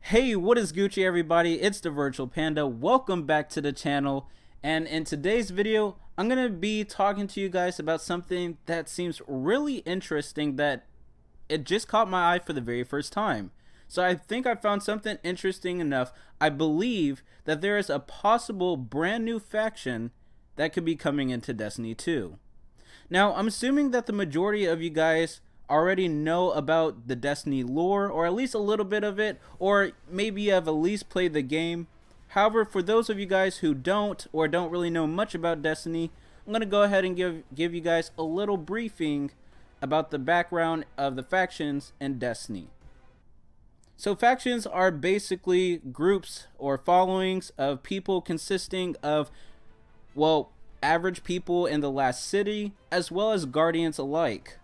Hey, what is Gucci, everybody? It's the Virtual Panda. Welcome back to the channel. And in today's video, I'm going to be talking to you guys about something that seems really interesting that it just caught my eye for the very first time. So I think I found something interesting enough. I believe that there is a possible brand new faction that could be coming into Destiny 2. Now, I'm assuming that the majority of you guys already know about the Destiny lore, or at least a little bit of it, or maybe you have at least played the game. However, for those of you guys who don't, or don't really know much about Destiny, I'm going to go ahead and give you guys a little briefing about the background of the factions in Destiny. So factions are basically groups or followings of people consisting of, well, average people in the last city, as well as guardians alike.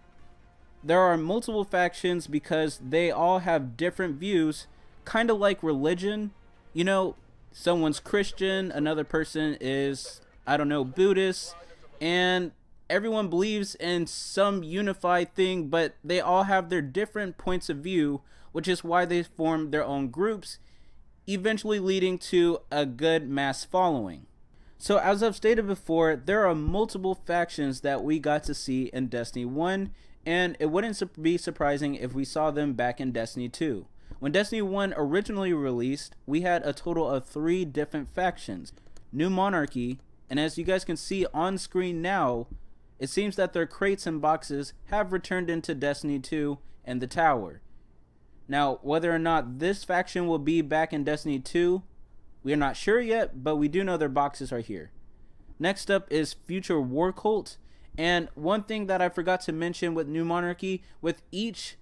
There are multiple factions because they all have different views, kind of like religion. You know, someone's Christian, another person is, I don't know, Buddhist, and everyone believes in some unified thing, but they all have their different points of view, which is why they form their own groups, eventually leading to a good mass following. So as I've stated before, there are multiple factions that we got to see in Destiny 1, and it wouldn't be surprising if we saw them back in Destiny 2. When Destiny 1 originally released, we had a total of 3 different factions. New Monarchy, and as you guys can see on screen now, it seems that their crates and boxes have returned into Destiny 2 and the tower. Now, whether or not this faction will be back in Destiny 2, we are not sure yet, but we do know their boxes are here. Next up is Future War Cult. And one thing that I forgot to mention with New Monarchy, with each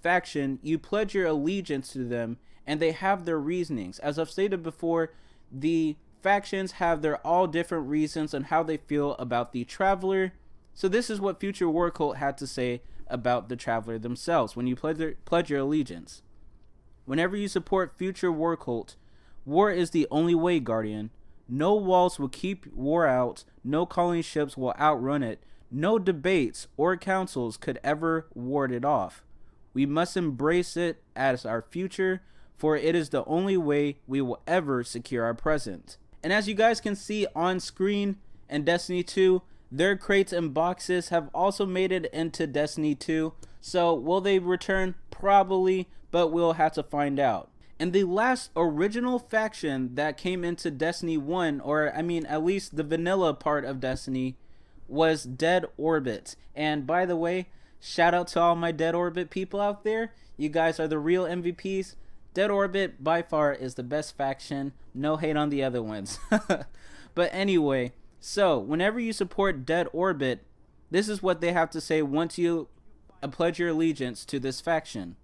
faction, you pledge your allegiance to them, and they have their reasonings. As I've stated before, the factions have their all different reasons on how they feel about the Traveler. So this is what Future War Cult had to say about the Traveler themselves when you pledge your allegiance. Whenever you support Future War Cult, war is the only way, Guardian. No walls will keep war out, no calling ships will outrun it, no debates or councils could ever ward it off. We must embrace it as our future, for it is the only way we will ever secure our present. And as you guys can see on screen in Destiny 2, their crates and boxes have also made it into Destiny 2. So will they return? Probably, but we'll have to find out. And the last original faction that came into Destiny 1, or I mean at least the vanilla part of Destiny, was Dead Orbit. And by the way, shout out to all my Dead Orbit people out there. You guys are the real MVPs. Dead Orbit by far is the best faction. No hate on the other ones. But anyway, so whenever you support Dead Orbit, this is what they have to say once you pledge your allegiance to this faction.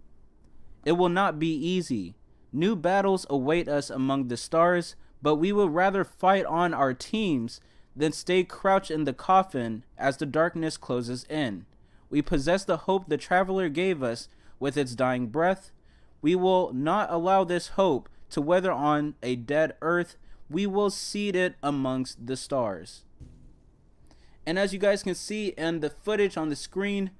It will not be easy. New battles await us among the stars, but we would rather fight on our teams than stay crouched in the coffin as the darkness closes in. We possess the hope the Traveler gave us with its dying breath. We will not allow this hope to wither on a dead earth. We will seed it amongst the stars. And as you guys can see in the footage on the screen,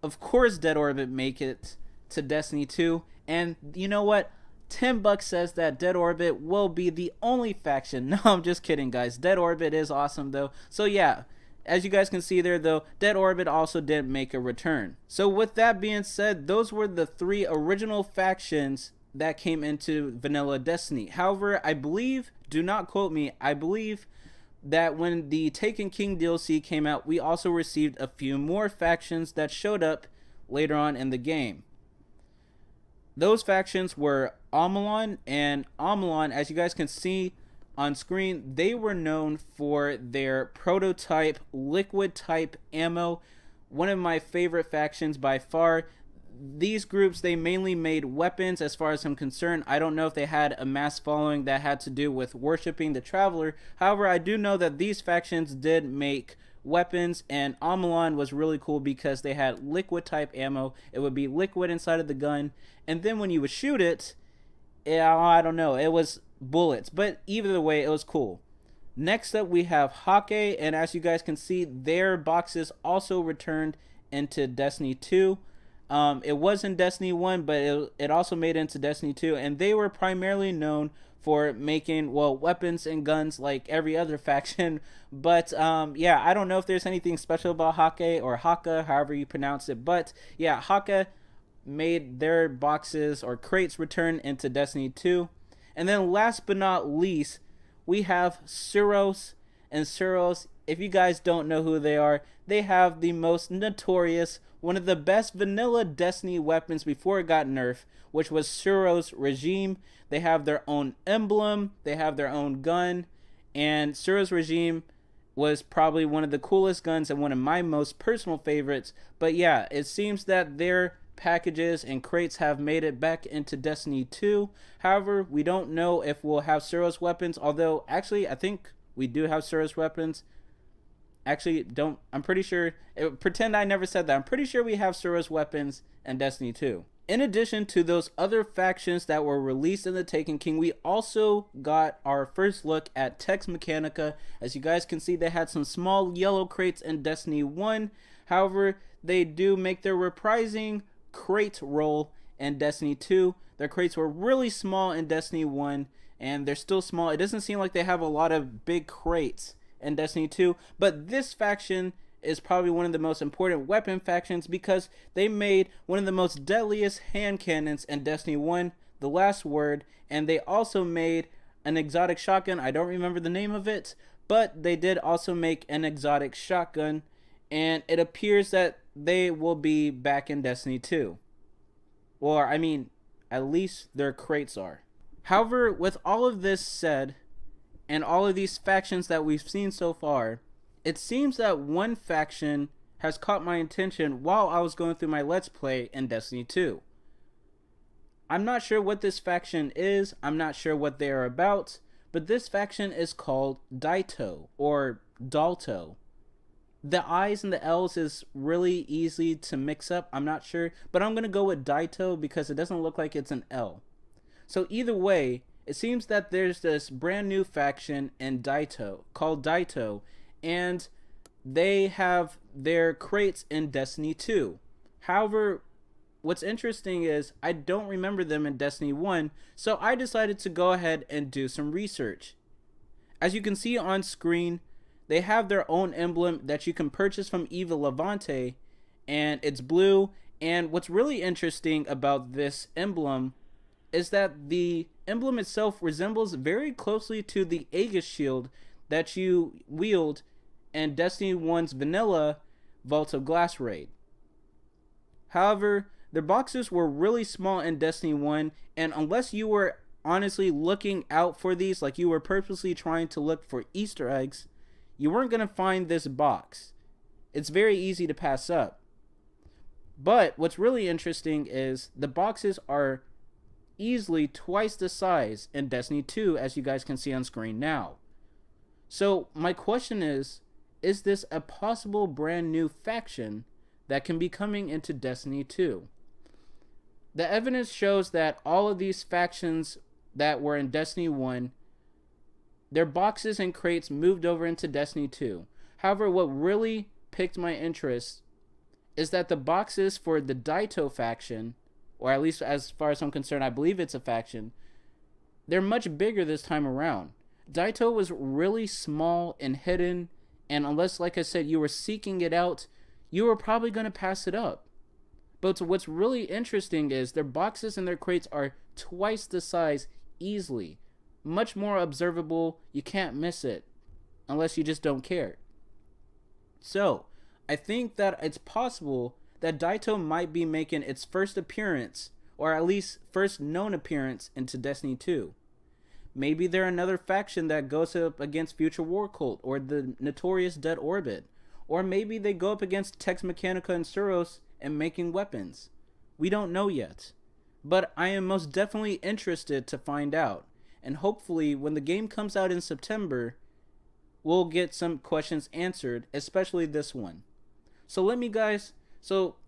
of course Dead Orbit make it to Destiny 2. And you know what? $10 says that Dead Orbit will be the only faction. No, I'm just kidding, guys. Dead Orbit is awesome, though. So yeah, as you guys can see there, though, Dead Orbit also did make a return. So with that being said, those were the 3 original factions that came into vanilla Destiny. However, I believe, do not quote me, I believe that when the Taken King DLC came out, we also received a few more factions that showed up later on in the game. Those factions were Amalon, and Amalon, as you guys can see on screen, they were known for their prototype liquid type ammo. One of my favorite factions by far. These groups, they mainly made weapons as far as I'm concerned. I don't know if they had a mass following that had to do with worshiping the Traveler. However, I do know that these factions did make weapons, and Amalon was really cool because they had liquid type ammo. It would be liquid inside of the gun, and then when you would shoot it, I don't know, it was bullets, but either way, it was cool. Next up we have Hake, and as you guys can see, their boxes also returned into Destiny 2. It was in Destiny 1, but it also made it into Destiny 2, and they were primarily known for making, well, weapons and guns like every other faction. But yeah, I don't know if there's anything special about Hake or Haka, however you pronounce it. But yeah, Haka made their boxes or crates return into Destiny 2. And then last but not least, we have Suros. And Suros, if you guys don't know who they are, they have the most notorious, one of the best vanilla Destiny weapons before it got nerfed, which was Suros Regime. They have their own emblem, they have their own gun, and Suros Regime was probably one of the coolest guns and one of my most personal favorites. But yeah, it seems that their packages and crates have made it back into Destiny 2. However, we don't know if we'll have Suros weapons, although actually I think we do have Suros weapons. Actually, I'm pretty sure, pretend I never said that. I'm pretty sure we have Suros weapons in Destiny 2. In addition to those other factions that were released in the Taken King, we also got our first look at Tex Mechanica. As you guys can see, they had some small yellow crates in Destiny 1. However, they do make their reprising crate role in Destiny 2. Their crates were really small in Destiny 1, and they're still small. It doesn't seem like they have a lot of big crates in Destiny 2, but this faction is probably one of the most important weapon factions because they made one of the most deadliest hand cannons in Destiny 1, the Last Word, and they also made an exotic shotgun. I don't remember the name of it, but they did also make an exotic shotgun, and it appears that they will be back in Destiny 2. Or, I mean, at least their crates are. However, with all of this said, and all of these factions that we've seen so far, it seems that one faction has caught my attention while I was going through my Let's Play in Destiny 2. I'm not sure what this faction is, I'm not sure what they are about, but this faction is called Daito, or Dalto. The I's and the L's is really easy to mix up, I'm not sure, but I'm going to go with Daito because it doesn't look like it's an L. So either way, it seems that there's this brand new faction in Daito called Daito, and they have their crates in Destiny 2. However, what's interesting is I don't remember them in Destiny 1, so I decided to go ahead and do some research. As you can see on screen, they have their own emblem that you can purchase from Eva Levante, and it's blue. And what's really interesting about this emblem is that the emblem itself resembles very closely to the Aegis shield that you wield in Destiny 1's vanilla Vault of Glass raid. However, their boxes were really small in Destiny 1, and unless you were honestly looking out for these, like you were purposely trying to look for Easter eggs, you weren't going to find this box. It's very easy to pass up. But what's really interesting is the boxes are easily twice the size in Destiny 2, as you guys can see on screen now. So my question is this a possible brand new faction that can be coming into Destiny 2? The evidence shows that all of these factions that were in Destiny 1, their boxes and crates moved over into Destiny 2. However, what really piqued my interest is that the boxes for the Daito faction, or at least as far as I'm concerned, I believe it's a faction, they're much bigger this time around. Daito was really small and hidden, and unless, like I said, you were seeking it out, you were probably going to pass it up. But what's really interesting is their boxes and their crates are twice the size easily. Much more observable, you can't miss it, unless you just don't care. So, I think that it's possible that Daito might be making its first appearance, or at least first known appearance, into Destiny 2. Maybe they're another faction that goes up against Future War Cult, or the notorious Dead Orbit. Or maybe they go up against Tex Mechanica and Suros and making weapons. We don't know yet. But I am most definitely interested to find out. And hopefully when the game comes out in September, we'll get some questions answered, especially this one. So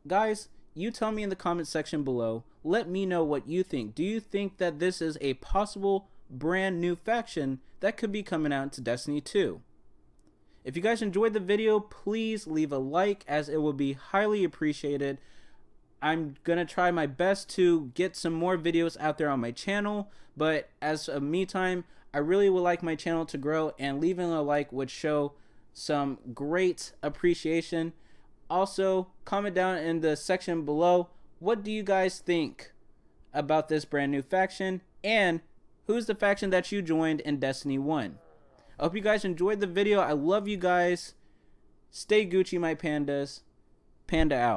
guys, you tell me in the comment section below. Let me know what you think. Do you think that this is a possible brand new faction that could be coming out to Destiny 2? If you guys enjoyed the video, please leave a like, as it will be highly appreciated. I'm gonna try my best to get some more videos out there on my channel, but as of me time, I really would like my channel to grow, and leaving a like would show some great appreciation. Also, comment down in the section below, what do you guys think about this brand new faction, and who's the faction that you joined in Destiny 1? I hope you guys enjoyed the video. I love you guys. Stay Gucci, my pandas. Panda out.